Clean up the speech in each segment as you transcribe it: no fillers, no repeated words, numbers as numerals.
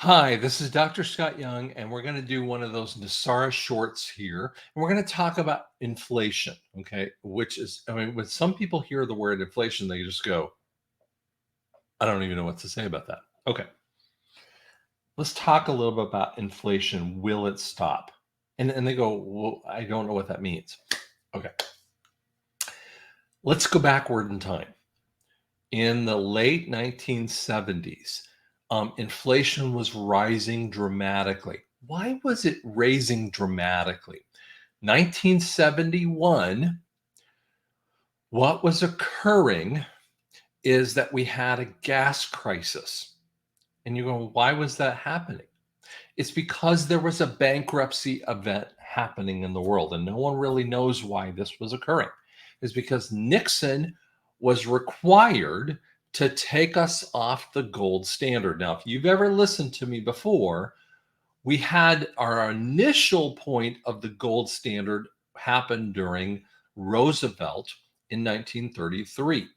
Hi, this is Dr. Scott Young, and we're going to do one of those NESARA shorts here. And we're going to talk about inflation, okay? Which is, I mean, when some people hear the word inflation, they just go, I don't even know what to say about that. Okay, let's talk a little bit about inflation. Will it stop? And they go, well, I don't know what that means. Okay, let's go backward in time. In the late 1970s, inflation was rising dramatically. Why was it raising dramatically? 1971, what was occurring is that we had a gas crisis. And you go, why was that happening? It's because there was a bankruptcy event happening in the world, and no one really knows why this was occurring. It's because Nixon was required to take us off the gold standard. Now, if you've ever listened to me before, we had our initial point of the gold standard happen during Roosevelt in 1933.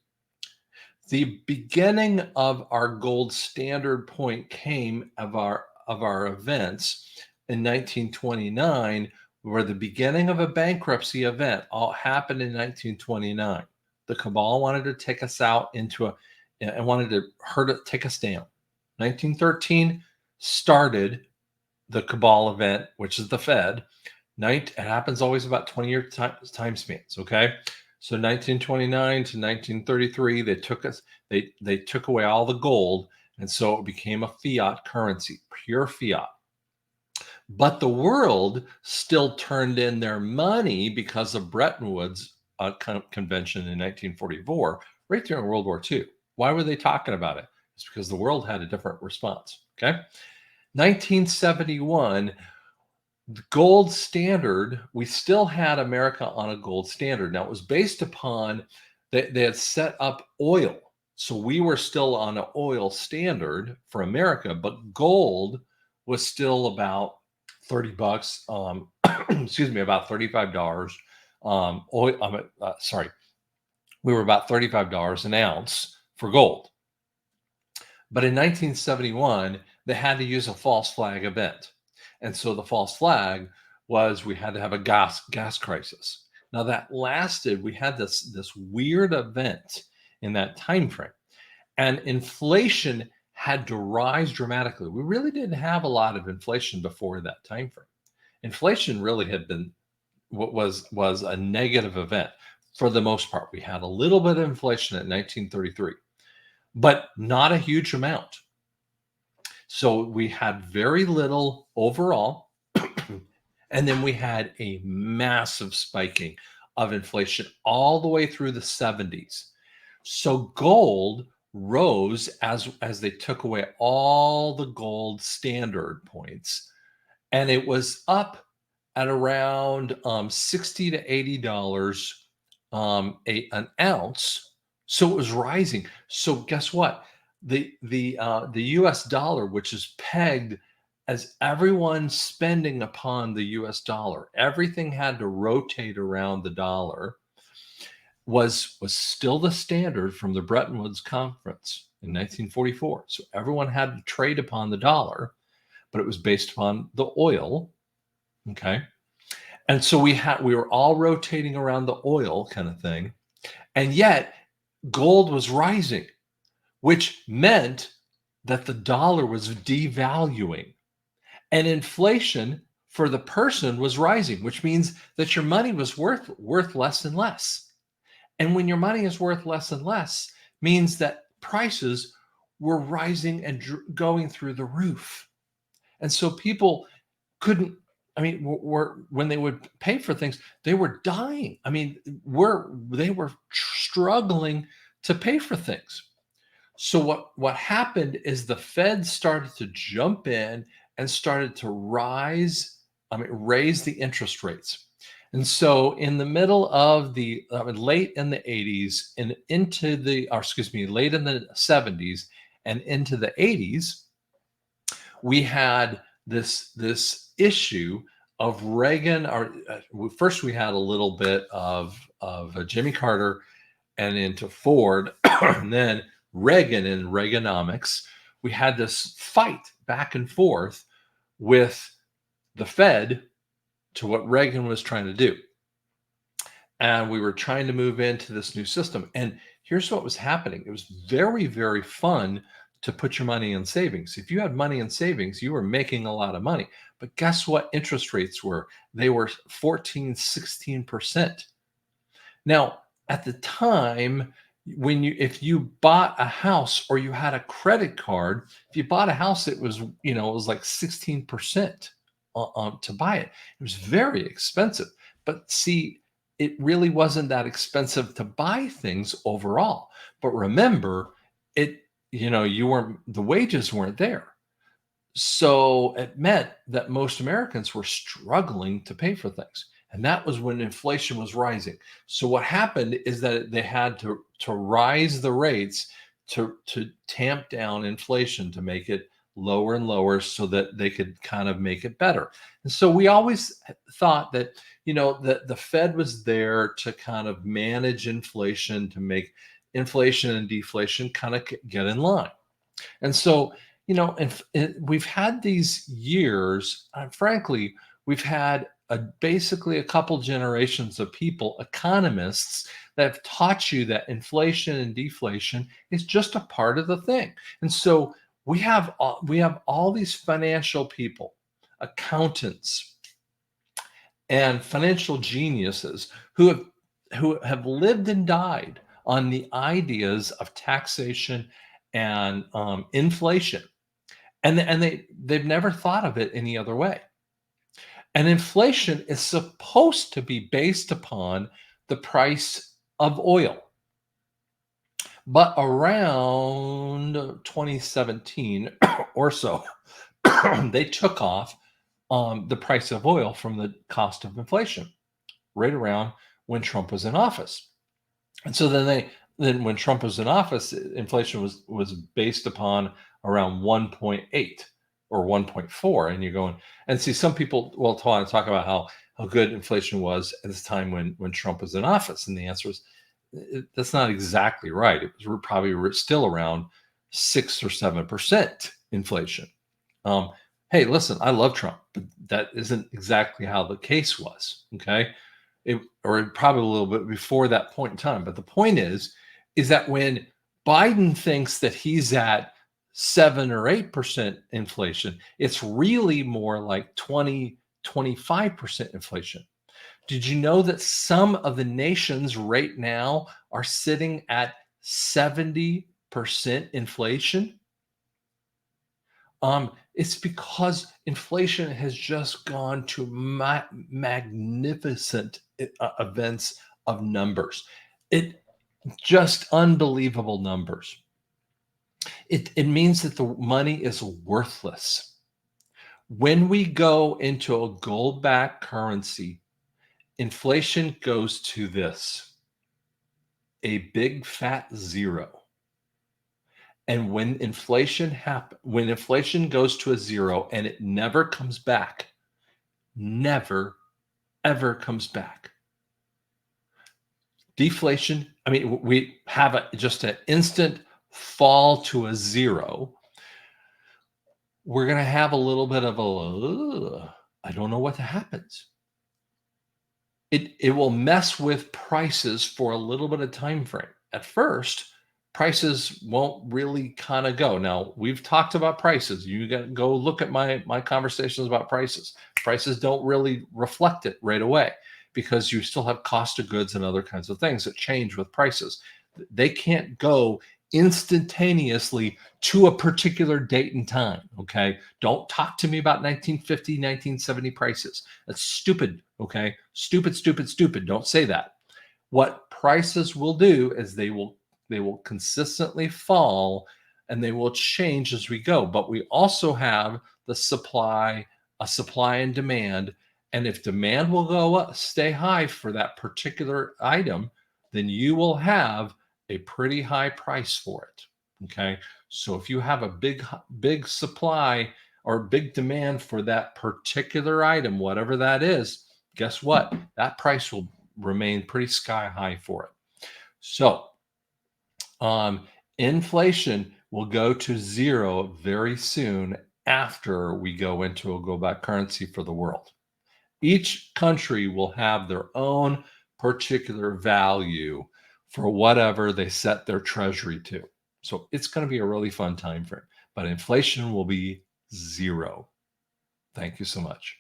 The beginning of our gold standard point came of our events in 1929, where the beginning of a bankruptcy event all happened in 1929. The cabal wanted to take us out into a and wanted to take us down. 1913 started the cabal event, which is the Fed. It happens always about 20-year time spans. Okay, so 1929 to 1933, they took away all the gold, and so it became a fiat currency, pure fiat. But the world still turned in their money because of Bretton Woods convention in 1944, right during World War II. Why were they talking about it? It's because the world had a different response. Okay, 1971, the gold standard, we still had America on a gold standard. Now, it was based upon they had set up oil. So we were still on an oil standard for America, but gold was still about 30 bucks. Excuse me, about $35. Oil, sorry, we were about $35 an ounce for gold. But in 1971, they had to use a false flag event. And so the false flag was we had to have a gas crisis. Now that lasted, we had this weird event in that time frame. And inflation had to rise dramatically. We really didn't have a lot of inflation before that time frame. Inflation really had been what was a negative event for the most part. We had a little bit of inflation at 1933, but not a huge amount. So we had very little overall. And then we had a massive spiking of inflation all the way through the 70s. So gold rose as they took away all the gold standard points, and it was up at around 60 to $80 an ounce. So it was rising. So guess what? The U.S. dollar, which is pegged as everyone spending upon the U.S. dollar, everything had to rotate around the dollar, was still the standard from the Bretton Woods Conference in 1944. So everyone had to trade upon the dollar, but it was based upon the oil. Okay. And so we were all rotating around the oil kind of thing. And yet gold was rising, which meant that the dollar was devaluing. And inflation for the person was rising, which means that your money was worth less and less. And when your money is worth less and less, means that prices were rising and going through the roof. And so people couldn't, I mean, when they would pay for things, they were dying. I mean, they were struggling to pay for things. So what happened is the Fed started to jump in and started to raise the interest rates. And so in the middle of the late in the 80s and into the, or excuse me, late in the 70s and into the 80s, we had this issue of Reagan. First, we had a little bit of Jimmy Carter and into Ford, and then Reagan and Reaganomics, we had this fight back and forth with the Fed to what Reagan was trying to do. And we were trying to move into this new system. And here's what was happening. It was very, very fun to put your money in savings. If you had money in savings, you were making a lot of money. But guess what interest rates were? They were 14, 16%. Now, at the time, if you bought a house or you had a credit card, if you bought a house, it was, it was like 16% to buy it. It was very expensive. But see, it really wasn't that expensive to buy things overall. But remember, the wages weren't there. So it meant that most Americans were struggling to pay for things. And that was when inflation was rising. So what happened is that they had to rise the rates to tamp down inflation, to make it lower and lower so that they could kind of make it better. And so we always thought that, that the Fed was there to kind of manage inflation, to make inflation and deflation kind of get in line. And so, we've had these years, frankly, we've had basically a couple generations of people, economists, that have taught you that inflation and deflation is just a part of the thing. And so we have all these financial people, accountants, and financial geniuses who have lived and died on the ideas of taxation and inflation, and they've never thought of it any other way. And inflation is supposed to be based upon the price of oil. But around 2017 or so, they took off the price of oil from the cost of inflation, right around when Trump was in office. And so then when Trump was in office, inflation was based upon around 1.8 or 1.4. And you're going, and see, some people will talk about how good inflation was at this time when Trump was in office. And the answer is that's not exactly right. It was probably still around 6 or 7% inflation. Hey, listen, I love Trump, but that isn't exactly how the case was. Okay. Or probably a little bit before that point in time. But the point is that when Biden thinks that he's at 7 or 8% inflation, it's really more like 20, 25% inflation. Did you know that some of the nations right now are sitting at 70% inflation? It's because inflation has just gone to magnificent events of numbers. It just unbelievable numbers. It means that the money is worthless. When we go into a gold-backed currency, inflation goes to this, a big fat zero. And when inflation goes to a zero and it never comes back, never, ever comes back. Deflation, I mean, we have just an instant fall to a zero. We're going to have a little bit of I don't know what happens. It will mess with prices for a little bit of time frame. At first, prices won't really kind of go. Now, we've talked about prices. You got to go look at my conversations about prices. Prices don't really reflect it right away because you still have cost of goods and other kinds of things that change with prices. They can't go instantaneously to a particular date and time. Okay. Don't talk to me about 1950, 1970 prices. That's stupid. Okay. Stupid, stupid, stupid. Don't say that. What prices will do is they will consistently fall and they will change as we go. But we also have a supply and demand. And if demand will go up, stay high for that particular item, then you will have a pretty high price for it. Okay. So if you have a big supply or big demand for that particular item, whatever that is, guess what? That price will remain pretty sky high for it. So inflation will go to zero very soon after we go into a global currency for the world. Each country will have their own particular value for whatever they set their treasury to. So it's going to be a really fun time frame, but inflation will be zero. Thank you so much.